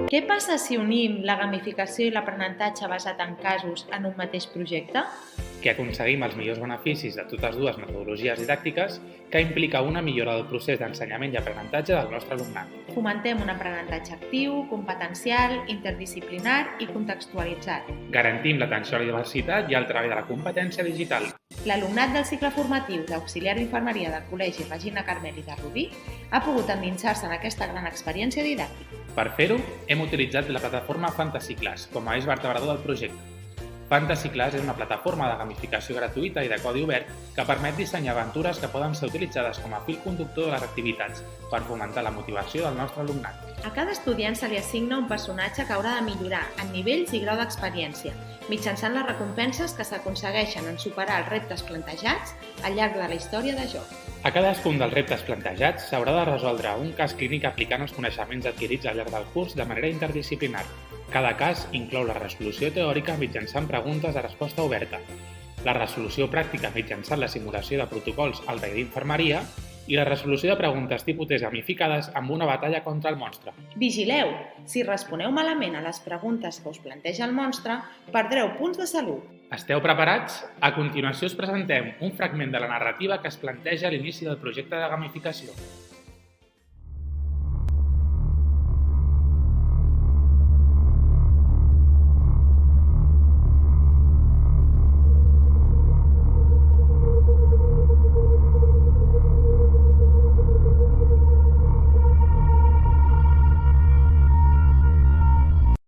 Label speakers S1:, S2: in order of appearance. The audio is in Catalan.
S1: Què passa si unim la gamificació i l'aprenentatge basat en casos en un mateix projecte?
S2: Que aconseguim els millors beneficis de totes dues metodologies didàctiques que implica una millora del procés d'ensenyament i aprenentatge del nostre alumnat.
S1: Fomentem un aprenentatge actiu, competencial, interdisciplinar i contextualitzat.
S2: Garantim l'atenció a la diversitat i el treball de la competència digital.
S1: L'alumnat del cicle formatiu d'auxiliar d'infermeria del Col·legi Regina Carmeli de Rubí ha pogut endinsar-se en aquesta gran experiència didàctica.
S2: Per fer-ho, hem utilitzat la plataforma Fantasy Class com a eix vertebrador del projecte. Fantasy Class és una plataforma de gamificació gratuïta i de codi obert que permet dissenyar aventures que poden ser utilitzades com a fil conductor de les activitats per fomentar la motivació del nostre alumnat.
S1: A cada estudiant se li assigna un personatge que haurà de millorar en nivells i grau d'experiència, mitjançant les recompenses que s'aconsegueixen en superar els reptes plantejats al llarg de la història de joc.
S2: A cadascun dels reptes plantejats s'haurà de resoldre un cas clínic aplicant els coneixements adquirits al llarg del curs de manera interdisciplinar. Cada cas inclou la resolució teòrica mitjançant preguntes de resposta oberta, la resolució pràctica mitjançant la simulació de protocols al taller d'infermeria i la resolució de preguntes tipus test gamificades amb una batalla contra el monstre.
S1: Vigileu! Si responeu malament a les preguntes que us planteja el monstre, perdreu punts de salut.
S2: Esteu preparats? A continuació us presentem un fragment de la narrativa que es planteja a l'inici del projecte de gamificació.